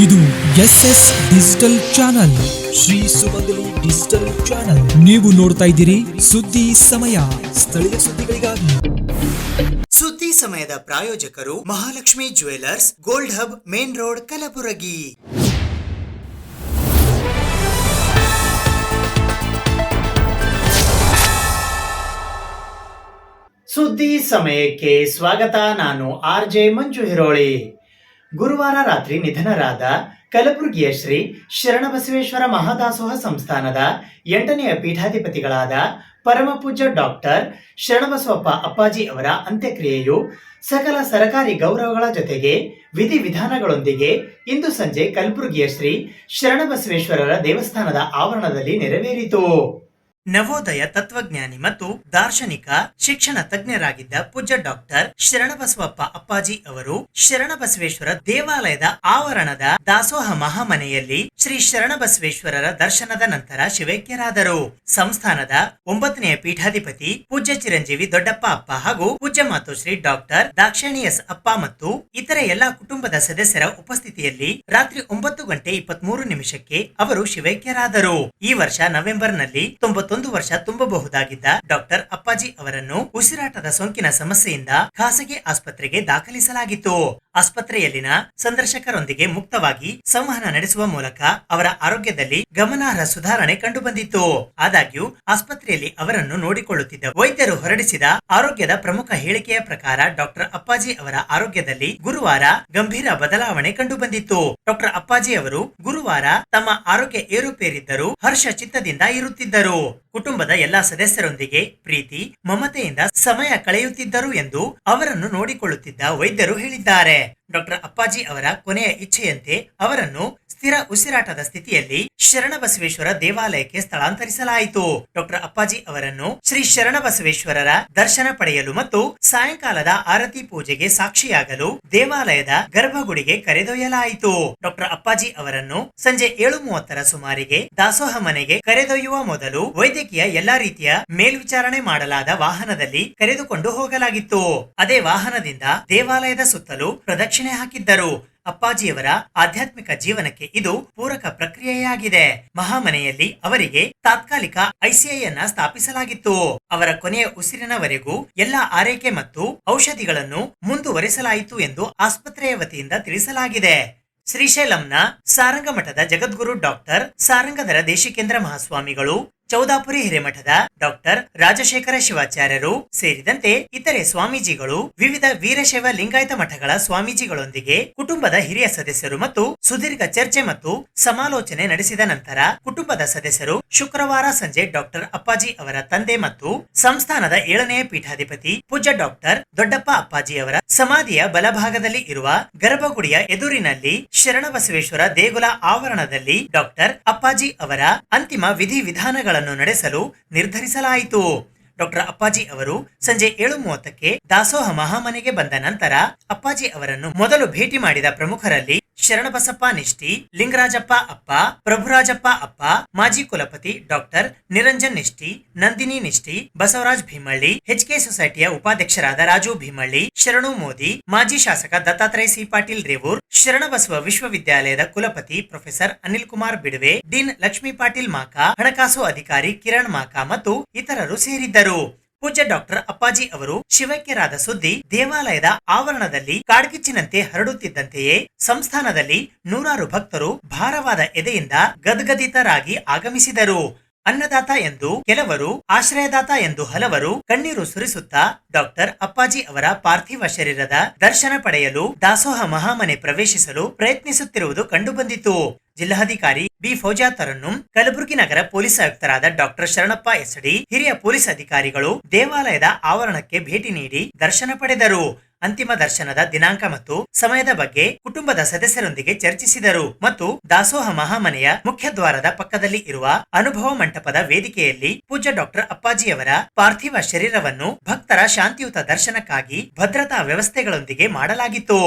ಇದು SS digital channel, Shri ಸುಮಂಗಲಿ digital channel. ನೀವು ನೋಡ್ತಾ ಇದ್ದೀರಿ ಸುದ್ದಿ ಸಮಯ, ಸ್ಥಳೀಯ ಸುದ್ದಿಗಳಿಗಾಗಿ. ಸುದ್ದಿ ಸಮಯದ ಪ್ರಾಯೋಜಕರು Mahalakshmi jewellers, gold hub, main road, Kalaburagi. ಸುದ್ದಿ ಸಮಯಕ್ಕೆ ಸ್ವಾಗತ. ನಾನು RJ ಮಂಜು ಹಿರೋಳಿ. ಗುರುವಾರ ರಾತ್ರಿ ನಿಧನರಾದ ಕಲಬುರಗಿಯ ಶ್ರೀ ಶರಣಬಸವೇಶ್ವರ ಮಹಾದಾಸೋಹ ಸಂಸ್ಥಾನದ 8ನೇ ಪೀಠಾಧಿಪತಿಗಳಾದ ಪರಮಪೂಜ್ಯ ಡಾಕ್ಟರ್ ಶರಣಬಸವಪ್ಪ ಅಪ್ಪಾಜಿ ಅವರ ಅಂತ್ಯಕ್ರಿಯೆಯು ಸಕಲ ಸರಕಾರಿ ಗೌರವಗಳ ಜೊತೆಗೆ ವಿಧಿವಿಧಾನಗಳೊಂದಿಗೆ ಇಂದು ಸಂಜೆ ಕಲಬುರಗಿಯ ಶ್ರೀ ಶರಣಬಸವೇಶ್ವರರ ದೇವಸ್ಥಾನದ ಆವರಣದಲ್ಲಿ ನೆರವೇರಿತು. ನವೋದಯ ತತ್ವಜ್ಞಾನಿ ಮತ್ತು ದಾರ್ಶನಿಕ ಶಿಕ್ಷಣ ತಜ್ಞರಾಗಿದ್ದ ಪೂಜ್ಯ ಡಾಕ್ಟರ್ ಶರಣಬಸವಪ್ಪ ಅಪ್ಪಾಜಿ ಅವರು ಶರಣಬಸವೇಶ್ವರ ದೇವಾಲಯದ ಆವರಣದ ದಾಸೋಹ ಮಹಾಮನೆಯಲ್ಲಿ ಶ್ರೀ ಶರಣಬಸವೇಶ್ವರರ ದರ್ಶನದ ನಂತರ ಶಿವೈಕ್ಯರಾದರು. ಸಂಸ್ಥಾನದ 9ನೇ ಪೀಠಾಧಿಪತಿ ಪೂಜ್ಯ ಚಿರಂಜೀವಿ ದೊಡ್ಡಪ್ಪ ಅಪ್ಪ ಹಾಗೂ ಪೂಜ್ಯ ಮಾತೋಶ್ರೀ ಡಾಕ್ಟರ್ ದಾಕ್ಷಾಯಣಿ ಎಸ್ ಅಪ್ಪ ಮತ್ತು ಇತರೆ ಎಲ್ಲಾ ಕುಟುಂಬದ ಸದಸ್ಯರ ಉಪಸ್ಥಿತಿಯಲ್ಲಿ ರಾತ್ರಿ 9:23 ಅವರು ಶಿವೈಕ್ಯರಾದರು. ಈ ವರ್ಷ ನವೆಂಬರ್ನಲ್ಲಿ 91 ವರ್ಷ ತುಂಬಬಹುದಾಗಿದ್ದ ಡಾಕ್ಟರ್ ಅಪ್ಪಾಜಿ ಅವರನ್ನು ಉಸಿರಾಟದ ಸೋಂಕಿನ ಸಮಸ್ಯೆಯಿಂದ ಖಾಸಗಿ ಆಸ್ಪತ್ರೆಗೆ ದಾಖಲಿಸಲಾಗಿತ್ತು. ಆಸ್ಪತ್ರೆಯಲ್ಲಿನ ಸಂದರ್ಶಕರೊಂದಿಗೆ ಮುಕ್ತವಾಗಿ ಸಂವಹನ ನಡೆಸುವ ಮೂಲಕ ಅವರ ಆರೋಗ್ಯದಲ್ಲಿ ಗಮನಾರ್ಹ ಸುಧಾರಣೆ ಕಂಡುಬಂದಿತ್ತು. ಆದಾಗ್ಯೂ ಆಸ್ಪತ್ರೆಯಲ್ಲಿ ಅವರನ್ನು ನೋಡಿಕೊಳ್ಳುತ್ತಿದ್ದ ವೈದ್ಯರು ಹೊರಡಿಸಿದ ಆರೋಗ್ಯದ ಪ್ರಮುಖ ಹೇಳಿಕೆಯ ಪ್ರಕಾರ ಡಾಕ್ಟರ್ ಅಪ್ಪಾಜಿ ಅವರ ಆರೋಗ್ಯದಲ್ಲಿ ಗುರುವಾರ ಗಂಭೀರ ಬದಲಾವಣೆ ಕಂಡುಬಂದಿತ್ತು. ಡಾಕ್ಟರ್ ಅಪ್ಪಾಜಿ ಅವರು ಗುರುವಾರ ತಮ್ಮ ಆರೋಗ್ಯ ಏರುಪೇರಿದ್ದರೂ ಹರ್ಷ ಚಿತ್ತದಿಂದ ಇರುತ್ತಿದ್ದರು. ಕುಟುಂಬದ ಎಲ್ಲಾ ಸದಸ್ಯರೊಂದಿಗೆ ಪ್ರೀತಿ ಮಮತೆಯಿಂದ ಸಮಯ ಕಳೆಯುತ್ತಿದ್ದರು ಎಂದು ಅವರನ್ನು ನೋಡಿಕೊಳ್ಳುತ್ತಿದ್ದ ವೈದ್ಯರು ಹೇಳಿದ್ದಾರೆ. ಡಾಕ್ಟರ್ ಅಪ್ಪಾಜಿ ಅವರ ಕೊನೆಯ ಇಚ್ಛೆಯಂತೆ ಅವರನ್ನು ಸ್ಥಿರ ಉಸಿರಾಟದ ಸ್ಥಿತಿಯಲ್ಲಿ ಶರಣಬಸವೇಶ್ವರ ದೇವಾಲಯಕ್ಕೆ ಸ್ಥಳಾಂತರಿಸಲಾಯಿತು. ಡಾಕ್ಟರ್ ಅಪ್ಪಾಜಿ ಅವರನ್ನು ಶ್ರೀ ಶರಣಬಸವೇಶ್ವರರ ದರ್ಶನ ಪಡೆಯಲು ಮತ್ತು ಸಾಯಂಕಾಲದ ಆರತಿ ಪೂಜೆಗೆ ಸಾಕ್ಷಿಯಾಗಲು ದೇವಾಲಯದ ಗರ್ಭಗುಡಿಗೆ ಕರೆದೊಯ್ಯಲಾಯಿತು. ಡಾಕ್ಟರ್ ಅಪ್ಪಾಜಿ ಅವರನ್ನು ಸಂಜೆ 7:30 ಸುಮಾರಿಗೆ ದಾಸೋಹ ಮನೆಗೆ ಕರೆದೊಯ್ಯುವ ಮೊದಲು ವೈದ್ಯಕೀಯ ಎಲ್ಲಾ ರೀತಿಯ ಮೇಲ್ವಿಚಾರಣೆ ಮಾಡಲಾದ ವಾಹನದಲ್ಲಿ ಕರೆದುಕೊಂಡು ಹೋಗಲಾಗಿತ್ತು. ಅದೇ ವಾಹನದಿಂದ ದೇವಾಲಯದ ಸುತ್ತಲೂ ಪ್ರದಕ್ಷಿಣೆ ಹಾಕಿದ್ದರು. ಅಪ್ಪಾಜಿಯವರ ಆಧ್ಯಾತ್ಮಿಕ ಜೀವನಕ್ಕೆ ಇದು ಪೂರಕ ಪ್ರಕ್ರಿಯೆಯಾಗಿದೆ. ಮಹಾಮನೆಯಲ್ಲಿ ಅವರಿಗೆ ತಾತ್ಕಾಲಿಕ ICIಯನ್ನ ಸ್ಥಾಪಿಸಲಾಗಿತ್ತು. ಅವರ ಕೊನೆಯ ಉಸಿರಿನವರೆಗೂ ಎಲ್ಲಾ ಆರೈಕೆ ಮತ್ತು ಔಷಧಿಗಳನ್ನು ಮುಂದುವರೆಸಲಾಯಿತು ಎಂದು ಆಸ್ಪತ್ರೆಯ ವತಿಯಿಂದ ತಿಳಿಸಲಾಗಿದೆ. ಶ್ರೀಶೈಲಂನ ಸಾರಂಗ ಮಠದ ಜಗದ್ಗುರು ಡಾಕ್ಟರ್ ಸಾರಂಗಧರ ದೇಶಿಕೇಂದ್ರ ಮಹಾಸ್ವಾಮಿಗಳು, ಚೌದಾಪುರಿ ಹಿರೇಮಠದ ಡಾಕ್ಟರ್ ರಾಜಶೇಖರ ಶಿವಾಚಾರ್ಯರು ಸೇರಿದಂತೆ ಇತರೆ ಸ್ವಾಮೀಜಿಗಳು, ವಿವಿಧ ವೀರಶೈವ ಲಿಂಗಾಯತ ಮಠಗಳ ಸ್ವಾಮೀಜಿಗಳೊಂದಿಗೆ ಕುಟುಂಬದ ಹಿರಿಯ ಸದಸ್ಯರು ಮತ್ತು ಸುದೀರ್ಘ ಚರ್ಚೆ ಮತ್ತು ಸಮಾಲೋಚನೆ ನಡೆಸಿದ ನಂತರ ಕುಟುಂಬದ ಸದಸ್ಯರು ಶುಕ್ರವಾರ ಸಂಜೆ ಡಾಕ್ಟರ್ ಅಪ್ಪಾಜಿ ಅವರ ತಂದೆ ಮತ್ತು ಸಂಸ್ಥಾನದ 7ನೇ ಪೀಠಾಧಿಪತಿ ಪೂಜ್ಯ ಡಾಕ್ಟರ್ ದೊಡ್ಡಪ್ಪ ಅಪ್ಪಾಜಿ ಅವರ ಸಮಾಧಿಯ ಬಲಭಾಗದಲ್ಲಿ ಇರುವ ಗರ್ಭಗುಡಿಯ ಎದುರಿನಲ್ಲಿ ಶರಣಬಸವೇಶ್ವರ ದೇಗುಲ ಆವರಣದಲ್ಲಿ ಡಾಕ್ಟರ್ ಅಪ್ಪಾಜಿ ಅವರ ಅಂತಿಮ ವಿಧಿವಿಧಾನಗಳ ನಡೆಸಲು ನಿರ್ಧರಿಸಲಾಯಿತು. ಡಾಕ್ಟರ್ ಅಪ್ಪಾಜಿ ಅವರು ಸಂಜೆ 7:30 ದಾಸೋಹ ಮಹಾಮನೆಗೆ ಬಂದ ನಂತರ ಅಪ್ಪಾಜಿ ಅವರನ್ನು ಮೊದಲು ಭೇಟಿ ಮಾಡಿದ ಪ್ರಮುಖರಲ್ಲಿ ಶರಣಬಸಪ್ಪ ನಿಷ್ಠಿ, ಲಿಂಗರಾಜಪ್ಪ ಅಪ್ಪ, ಪ್ರಭುರಾಜಪ್ಪ ಅಪ್ಪ, ಮಾಜಿ ಕುಲಪತಿ ಡಾಕ್ಟರ್ ನಿರಂಜನ್ ನಿಷ್ಠಿ, ನಂದಿನಿ ನಿಷ್ಠಿ, ಬಸವರಾಜ್ ಭೀಮಳ್ಳಿ, HK ಸೊಸೈಟಿಯ ಉಪಾಧ್ಯಕ್ಷರಾದ ರಾಜು ಭೀಮಳ್ಳಿ, ಶರಣು ಮೋದಿ, ಮಾಜಿ ಶಾಸಕ ದತ್ತಾತ್ರೇಯ ಸಿ ಪಾಟೀಲ್ ರೇವೂರ್, ಶರಣಬಸವ ವಿಶ್ವವಿದ್ಯಾಲಯದ ಕುಲಪತಿ ಪ್ರೊಫೆಸರ್ ಅನಿಲ್ ಕುಮಾರ್ ಬಿಡವೆ, ಡೀನ್ ಲಕ್ಷ್ಮೀ ಪಾಟೀಲ್ ಮಾಕಾ, ಹಣಕಾಸು ಅಧಿಕಾರಿ ಕಿರಣ್ ಮಾಕಾ ಮತ್ತು ಇತರರು ಸೇರಿದ್ದರು. ಪೂಜ್ಯ ಡಾಕ್ಟರ್ ಅಪ್ಪಾಜಿ ಅವರು ಶಿವೈಕ್ಯರಾದ ಸುದ್ದಿ ದೇವಾಲಯದ ಆವರಣದಲ್ಲಿ ಕಾಡ್ಗಿಚ್ಚಿನಂತೆ ಹರಡುತ್ತಿದ್ದಂತೆಯೇ ಸಂಸ್ಥಾನದಲ್ಲಿ ನೂರಾರು ಭಕ್ತರು ಭಾರವಾದ ಎದೆಯಿಂದ ಗದ್ಗದಿತರಾಗಿ ಆಗಮಿಸಿದರು. ಅನ್ನದಾತ ಎಂದು ಕೆಲವರು, ಆಶ್ರಯದಾತ ಎಂದು ಹಲವರು ಕಣ್ಣೀರು ಸುರಿಸುತ್ತಾ ಡಾಕ್ಟರ್ ಅಪ್ಪಾಜಿ ಅವರ ಪಾರ್ಥಿವ ಶರೀರದ ದರ್ಶನ ಪಡೆಯಲು ದಾಸೋಹ ಮಹಾಮನೆ ಪ್ರವೇಶಿಸಲು ಪ್ರಯತ್ನಿಸುತ್ತಿರುವುದು ಕಂಡುಬಂದಿತು. ಜಿಲ್ಲಾಧಿಕಾರಿ ಬಿ ಫೌಜಾತರನ್ನು, ಕಲಬುರಗಿ ನಗರ ಪೊಲೀಸ್ ಆಯುಕ್ತರಾದ ಡಾಕ್ಟರ್ ಶರಣಪ್ಪ SD, ಹಿರಿಯ ಪೊಲೀಸ್ ಅಧಿಕಾರಿಗಳು ದೇವಾಲಯದ ಆವರಣಕ್ಕೆ ಭೇಟಿ ನೀಡಿ ದರ್ಶನ ಪಡೆದರು. ಅಂತಿಮ ದರ್ಶನದ ದಿನಾಂಕ ಮತ್ತು ಸಮಯದ ಬಗ್ಗೆ ಕುಟುಂಬದ ಸದಸ್ಯರೊಂದಿಗೆ ಚರ್ಚಿಸಿದರು ಮತ್ತು ದಾಸೋಹ ಮಹಾಮನೆಯ ಮುಖ್ಯ ದ್ವಾರದ ಪಕ್ಕದಲ್ಲಿ ಇರುವ ಅನುಭವ ಮಂಟಪದ ವೇದಿಕೆಯಲ್ಲಿ ಪೂಜ್ಯ ಡಾಕ್ಟರ್ ಅಪ್ಪಾಜಿಯವರ ಪಾರ್ಥಿವ ಶರೀರವನ್ನು ಭಕ್ತರ ಶಾಂತಿಯುತ ದರ್ಶನಕ್ಕಾಗಿ ಭದ್ರತಾ ವ್ಯವಸ್ಥೆಗಳೊಂದಿಗೆ ಮಾಡಲಾಗಿತ್ತು.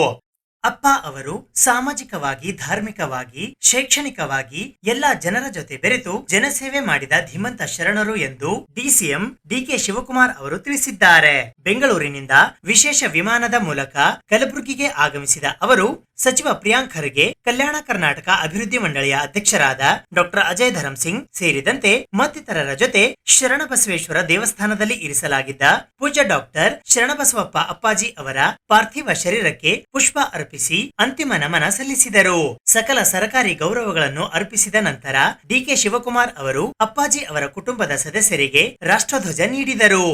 ಅಪ್ಪ ಅವರು ಸಾಮಾಜಿಕವಾಗಿ, ಧಾರ್ಮಿಕವಾಗಿ, ಶೈಕ್ಷಣಿಕವಾಗಿ ಎಲ್ಲಾ ಜನರ ಜೊತೆ ಬೆರೆತು ಜನಸೇವೆ ಮಾಡಿದ ಧೀಮಂತ ಶರಣರು ಎಂದು ಡಿಸಿಎಂ ಡಿಕೆ ಶಿವಕುಮಾರ್ ಅವರು ತಿಳಿಸಿದ್ದಾರೆ. ಬೆಂಗಳೂರಿನಿಂದ ವಿಶೇಷ ವಿಮಾನದ ಮೂಲಕ ಕಲಬುರಗಿಗೆ ಆಗಮಿಸಿದ ಅವರು ಸಚಿವ ಪ್ರಿಯಾಂಕ್ ಖರ್ಗೆ, ಕಲ್ಯಾಣ ಕರ್ನಾಟಕ ಅಭಿವೃದ್ಧಿ ಮಂಡಳಿಯ ಅಧ್ಯಕ್ಷರಾದ ಡಾಕ್ಟರ್ ಅಜಯ್ ಧರಂ ಸಿಂಗ್ ಸೇರಿದಂತೆ ಮತ್ತಿತರರ ಜೊತೆ ಶರಣಬಸವೇಶ್ವರ ದೇವಸ್ಥಾನದಲ್ಲಿ ಇರಿಸಲಾಗಿದ್ದ ಪೂಜ್ಯ ಡಾಕ್ಟರ್ ಶರಣಬಸವಪ್ಪ ಅಪ್ಪಾಜಿ ಅವರ ಪಾರ್ಥಿವ ಶರೀರಕ್ಕೆ ಪುಷ್ಪ ಅರ್ಪಿಸಿ ಅಂತಿಮ ನಮನ ಸಲ್ಲಿಸಿದರು. ಸಕಲ ಸರ್ಕಾರಿ ಗೌರವಗಳನ್ನು ಅರ್ಪಿಸಿದ ನಂತರ ಡಿಕೆ ಶಿವಕುಮಾರ್ ಅವರು ಅಪ್ಪಾಜಿ ಅವರ ಕುಟುಂಬದ ಸದಸ್ಯರಿಗೆ ರಾಷ್ಟ್ರಧ್ವಜ ನೀಡಿದರು.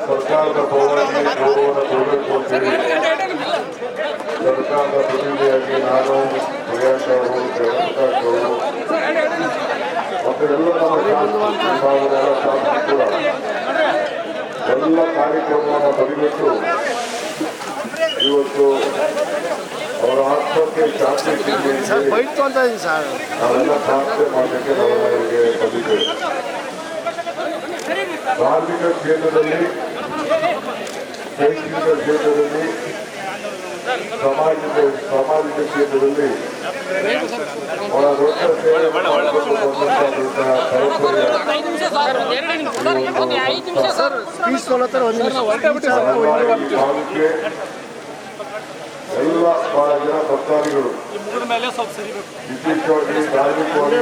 ಸರ್ಕಾರದ ಪರವಾಗಿ ಗೌರವವನ್ನು ಕೊಡಬೇಕು ಅಂತೇಳಿ ಸರ್ಕಾರದ ಪ್ರತಿನಿಧಿಯಾಗಿ ನಾನು ಜಯಂತ ಅವರು, ಜಗನ್ನಾಥ್ ಅವರು ಮತ್ತು ಎಲ್ಲ ನಮ್ಮ ಶಾಸಕರು ಎಲ್ಲ ಕಾರ್ಯಕ್ರಮವನ್ನು ಬದಿಗೊಟ್ಟು ಇವತ್ತು ಅವರ ಆತ್ಮಕ್ಕೆ ಶಾಂತಿ ಸಿಗಲಿ ನಾವೆಲ್ಲ ಪ್ರಾರ್ಥನೆ ಮಾಡಲಿಕ್ಕೆ ನಾವೆಲ್ಲ ಇವರಿಗೆ ಬಂದಿದ್ದೇವೆ. ಧಾರ್ಮಿಕ ಕ್ಷೇತ್ರದಲ್ಲಿ, ಶೈಕ್ಷಣಿಕ ಕ್ಷೇತ್ರದಲ್ಲಿ, ಸಾಮಾಜಿಕ ಕ್ಷೇತ್ರದಲ್ಲಿ ಅವರ ದೊಡ್ಡ ಸೇವೆ ಮಾಡಿಕೊಂಡು ಬಂದಂತಹ ಪರಂಪರೆಯ ತಾಲೂಕಿಗೆ ಎಲ್ಲ ಬಹಳ ಜನ ಭಕ್ತಾದಿಗಳು ವಿಶೇಷವಾಗಿ ಧಾರ್ಮಿಕವಾಗಿ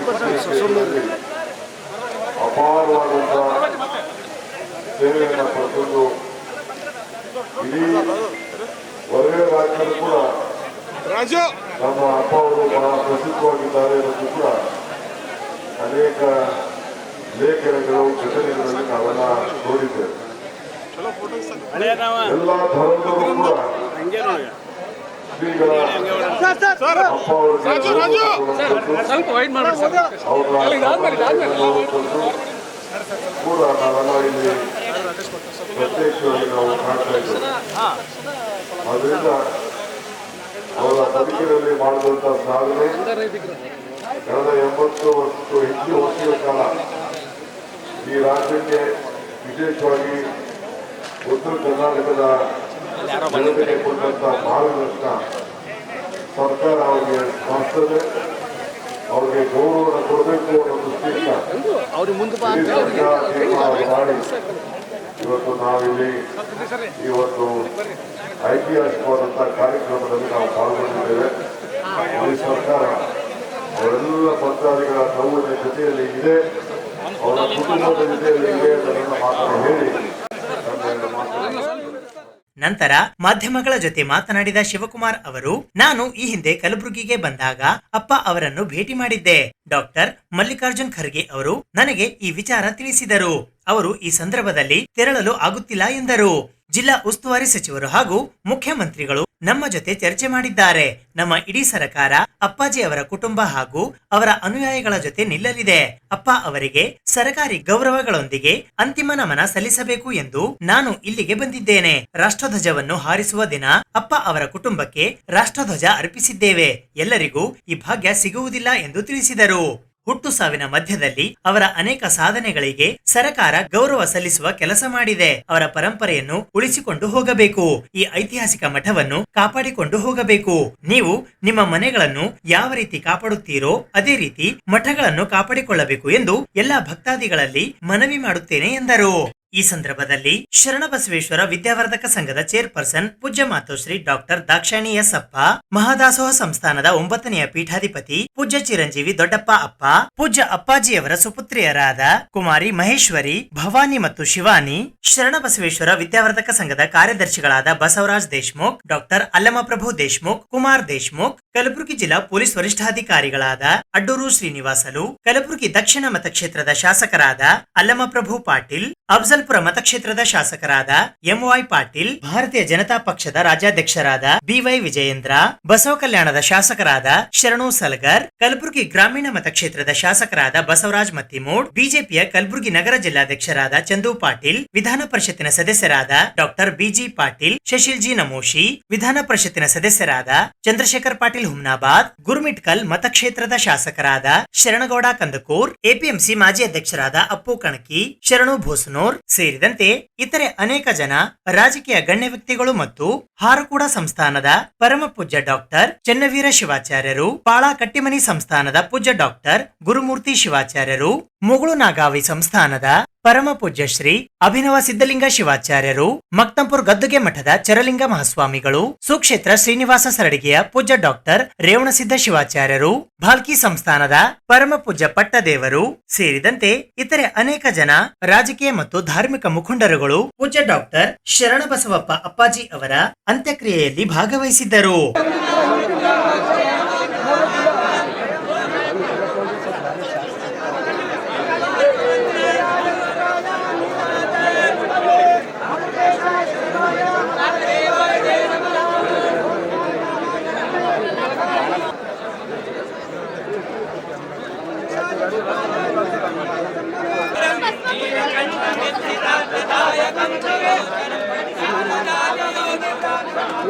ಅಪಾರವಾದಂತಹ ಸೇವೆಯನ್ನು ಪಡೆದುಕೊಂಡು ಇಡೀ ಹೊರಗಡೆ ರಾಜ್ಯದಲ್ಲೂ ಕೂಡ ನಮ್ಮ ಅಪ್ಪ ಅವರು ಬಹಳ ಪ್ರಸಿದ್ಧವಾಗಿದ್ದಾರೆ ಮತ್ತು ಕೂಡ ಅನೇಕ ಲೇಖನಗಳು ಘಟನೆಗಳಲ್ಲಿ ನಾವೆಲ್ಲ ನೋಡಿದ್ದೇವೆ. ಎಲ್ಲ ಧರ್ಮದವರು ಕೂಡ ಶ್ರೀಗಳ ಅಪ್ಪ ಕೂಡ ನಾವೆಲ್ಲ ಇಲ್ಲಿ ಪ್ರತ್ಯೇಕವಾಗಿ ನಾವು ಕಾಣ್ತಾ ಇದ್ದೇವೆ. ಅದರಿಂದ ಅವರ ಬದುಕಿನಲ್ಲಿ ಮಾಡಿದಂಥ ಸಾಧನೆ ಕಳೆದ 80 ವರ್ಷಕ್ಕೂ ಹೆಚ್ಚು ವರ್ಷಗಳ ಕಾಲ ಈ ರಾಜ್ಯಕ್ಕೆ ವಿಶೇಷವಾಗಿ ಉತ್ತರ ಕರ್ನಾಟಕದ ಜನತೆಗೆ ಕೊಟ್ಟಂಥ ಮಾರ್ಗದರ್ಶನ ಸರ್ಕಾರ ಅವರಿಗೆ ಸ್ಪಷ್ಟತೆ, ಅವರಿಗೆ ಗೌರವವನ್ನು ಕೊಡಬೇಕು ಅನ್ನೋ ದೃಷ್ಟಿಯಿಂದ ಮಾಡಿ ಇವತ್ತು ನಾವಿಲ್ಲಿ ಇವತ್ತು ಐತಿಹಾಸಿಕವಾದಂಥ ಕಾರ್ಯಕ್ರಮದಲ್ಲಿ ನಾವು ಪಾಲ್ಗೊಂಡಿದ್ದೇವೆ. ಈ ಸರ್ಕಾರ ಅವರೆಲ್ಲ ಭಕ್ತಾದಿಗಳ ನೋವಿನ ಜೊತೆಯಲ್ಲಿ ಇದೆ, ಅವರ ಕುಟುಂಬದ ಜೊತೆಯಲ್ಲಿ ಇದೆ ಅನ್ನೋದನ್ನು ಮಾತನ್ನು ಹೇಳಿ ನಂತರ ಮಾಧ್ಯಮಗಳ ಜೊತೆ ಮಾತನಾಡಿದ ಶಿವಕುಮಾರ್ ಅವರು, ನಾನು ಈ ಹಿಂದೆ ಕಲಬುರಗಿಗೆ ಬಂದಾಗ ಅಪ್ಪ ಅವರನ್ನು ಭೇಟಿ ಮಾಡಿದ್ದೆ. ಡಾಕ್ಟರ್ ಮಲ್ಲಿಕಾರ್ಜುನ್ ಖರ್ಗೆ ಅವರು ನನಗೆ ಈ ವಿಚಾರ ತಿಳಿಸಿದರು. ಅವರು ಈ ಸಂದರ್ಭದಲ್ಲಿ ತೆರಳಲು ಆಗುತ್ತಿಲ್ಲ ಎಂದರು. ಜಿಲ್ಲಾ ಉಸ್ತುವಾರಿ ಸಚಿವರು ಹಾಗೂ ಮುಖ್ಯಮಂತ್ರಿಗಳು ನಮ್ಮ ಜೊತೆ ಚರ್ಚೆ ಮಾಡಿದ್ದಾರೆ. ನಮ್ಮ ಇಡೀ ಸರ್ಕಾರ ಅಪ್ಪಾಜಿ ಅವರ ಕುಟುಂಬ ಹಾಗೂ ಅವರ ಅನುಯಾಯಿಗಳ ಜೊತೆ ನಿಲ್ಲಲಿದೆ. ಅಪ್ಪ ಅವರಿಗೆ ಸರ್ಕಾರಿ ಗೌರವಗಳೊಂದಿಗೆ ಅಂತಿಮ ನಮನ ಸಲ್ಲಿಸಬೇಕು ಎಂದು ನಾನು ಇಲ್ಲಿಗೆ ಬಂದಿದ್ದೇನೆ. ರಾಷ್ಟ್ರಧ್ವಜವನ್ನು ಹಾರಿಸುವ ದಿನ ಅಪ್ಪ ಅವರ ಕುಟುಂಬಕ್ಕೆ ರಾಷ್ಟ್ರಧ್ವಜ ಅರ್ಪಿಸಿದ್ದೇವೆ. ಎಲ್ಲರಿಗೂ ಈ ಭಾಗ್ಯ ಸಿಗುವುದಿಲ್ಲ ಎಂದು ತಿಳಿಸಿದರು. ಹುಟ್ಟು ಸಾವಿನ ಮಧ್ಯದಲ್ಲಿ ಅವರ ಅನೇಕ ಸಾಧನೆಗಳಿಗೆ ಸರಕಾರ ಗೌರವ ಸಲ್ಲಿಸುವ ಕೆಲಸ ಮಾಡಿದೆ. ಅವರ ಪರಂಪರೆಯನ್ನು ಉಳಿಸಿಕೊಂಡು ಹೋಗಬೇಕು. ಈ ಐತಿಹಾಸಿಕ ಮಠವನ್ನು ಕಾಪಾಡಿಕೊಂಡು ಹೋಗಬೇಕು. ನೀವು ನಿಮ್ಮ ಮನೆಗಳನ್ನು ಯಾವ ರೀತಿ ಕಾಪಾಡುತ್ತೀರೋ ಅದೇ ರೀತಿ ಮಠಗಳನ್ನು ಕಾಪಾಡಿಕೊಳ್ಳಬೇಕು ಎಂದು ಎಲ್ಲಾ ಭಕ್ತಾದಿಗಳಲ್ಲಿ ಮನವಿ ಮಾಡುತ್ತೇನೆ ಎಂದರು. ಈ ಸಂದರ್ಭದಲ್ಲಿ ಶರಣಬಸವೇಶ್ವರ ವಿದ್ಯಾವರ್ಧಕ ಸಂಘದ ಚೇರ್ಪರ್ಸನ್ ಪೂಜ್ಯ ಮಾತೋಶ್ರೀ ಡಾಕ್ಟರ್ ದಾಕ್ಷಾಯಣಿ ಎಸ್ ಅಪ್ಪ, ಮಹಾದಾಸೋಹ ಸಂಸ್ಥಾನದ 9ನೆಯ ಪೀಠಾಧಿಪತಿ ಪೂಜ್ಯ ಚಿರಂಜೀವಿ ದೊಡ್ಡಪ್ಪ ಅಪ್ಪ, ಪೂಜ್ಯ ಅಪ್ಪಾಜಿಯವರ ಸುಪುತ್ರಿಯರಾದ ಕುಮಾರಿ ಮಹೇಶ್ವರಿ, ಭವಾನಿ ಮತ್ತು ಶಿವಾನಿ, ಶರಣಬಸವೇಶ್ವರ ವಿದ್ಯಾವರ್ಧಕ ಸಂಘದ ಕಾರ್ಯದರ್ಶಿಗಳಾದ ಬಸವರಾಜ್ ದೇಶ್ಮುಖ್, ಡಾಕ್ಟರ್ ಅಲ್ಲಮಪ್ರಭು ದೇಶ್ಮುಖ್, ಕುಮಾರ್ ದೇಶ್ಮುಖ್, ಕಲಬುರಗಿ ಜಿಲ್ಲಾ ಪೊಲೀಸ್ ವರಿಷ್ಠಾಧಿಕಾರಿಗಳಾದ ಅಡ್ಡೂರು ಶ್ರೀನಿವಾಸಲು, ಕಲಬುರಗಿ ದಕ್ಷಿಣ ಮತಕ್ಷೇತ್ರದ ಶಾಸಕರಾದ ಅಲ್ಲಮಪ್ರಭು ಪಾಟೀಲ್, ಅಫ್ಜಲ್ಪುರ ಮತಕ್ಷೇತ್ರದ ಶಾಸಕರಾದ ಎಂವೈ ಪಾಟೀಲ್, ಭಾರತೀಯ ಜನತಾ ಪಕ್ಷದ ರಾಜ್ಯಾಧ್ಯಕ್ಷರಾದ ಬಿವೈ ವಿಜಯೇಂದ್ರ, ಬಸವ ಕಲ್ಯಾಣದ ಶಾಸಕರಾದ ಶರಣು ಸಲಗರ್, ಕಲಬುರಗಿ ಗ್ರಾಮೀಣ ಮತಕ್ಷೇತ್ರದ ಶಾಸಕರಾದ ಬಸವರಾಜ್ ಮತ್ತಿಮೂಡ್, ಬಿಜೆಪಿಯ ಕಲಬುರಗಿ ನಗರ ಜಿಲ್ಲಾಧ್ಯಕ್ಷರಾದ ಚಂದು ಪಾಟೀಲ್, ವಿಧಾನ ಪರಿಷತ್ತಿನ ಸದಸ್ಯರಾದ ಡಾಕ್ಟರ್ ಬಿಜಿ ಪಾಟೀಲ್, ಶಶಿಲ್ಜಿ ನಮೋಶಿ, ವಿಧಾನ ಪರಿಷತ್ತಿನ ಸದಸ್ಯರಾದ ಚಂದ್ರಶೇಖರ್ ಪಾಟೀಲ್ ಹುಮ್ನಾಬಾದ್, ಗುರುಮಿಟ್ಕಲ್ ಮತಕ್ಷೇತ್ರದ ಶಾಸಕರಾದ ಶರಣಗೌಡ ಕಂದಕೂರ್, ಎಪಿಎಂಸಿ ಮಾಜಿ ಅಧ್ಯಕ್ಷರಾದ ಅಪ್ಪು ಕಣಕಿ, ಶರಣು ಭೋಸನೂರ್ ಸೇರಿದಂತೆ ಇತರೆ ಅನೇಕ ಜನ ರಾಜಕೀಯ ಗಣ್ಯ ವ್ಯಕ್ತಿಗಳು ಮತ್ತು ಹಾರಕೂಡ ಸಂಸ್ಥಾನದ ಪರಮ ಪೂಜ್ಯ ಡಾಕ್ಟರ್ ಚೆನ್ನವೀರ ಶಿವಾಚಾರ್ಯರು, ಪಾಳ ಕಟ್ಟಿಮನಿ ಸಂಸ್ಥಾನದ ಪೂಜ್ಯ ಡಾಕ್ಟರ್ ಗುರುಮೂರ್ತಿ ಶಿವಾಚಾರ್ಯರು, ಮುಗುಳು ನಾಗಾವಿ ಸಂಸ್ಥಾನದ ಪರಮ ಪೂಜ್ಯ ಶ್ರೀ ಅಭಿನವ ಸಿದ್ಧಲಿಂಗ ಶಿವಾಚಾರ್ಯರು, ಮಕ್ತಂಪುರ್ ಗದ್ದುಗೆ ಮಠದ ಚರಲಿಂಗ ಮಹಾಸ್ವಾಮಿಗಳು, ಸುಕ್ಷೇತ್ರ ಶ್ರೀನಿವಾಸ ಸರಡಿಗೆಯ ಪೂಜ್ಯ ಡಾಕ್ಟರ್ ರೇವಣಸಿದ್ಧ ಶಿವಾಚಾರ್ಯರು, ಭಾಲ್ಕಿ ಸಂಸ್ಥಾನದ ಪರಮ ಪೂಜ್ಯ ಪಟ್ಟದೇವರು ಸೇರಿದಂತೆ ಇತರೆ ಅನೇಕ ಜನ ರಾಜಕೀಯ ಮತ್ತು ಧಾರ್ಮಿಕ ಮುಖಂಡರುಗಳು ಪೂಜ್ಯ ಡಾಕ್ಟರ್ ಶರಣಬಸವಪ್ಪ ಅಪ್ಪಾಜಿ ಅವರ ಅಂತ್ಯಕ್ರಿಯೆಯಲ್ಲಿ ಭಾಗವಹಿಸಿದ್ದರು.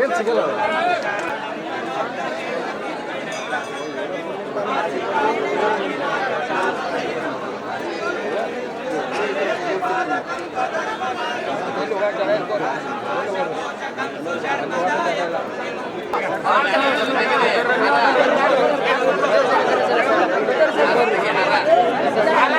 ಏನ್ ಸಿಗಲ್ಲ. Gracias.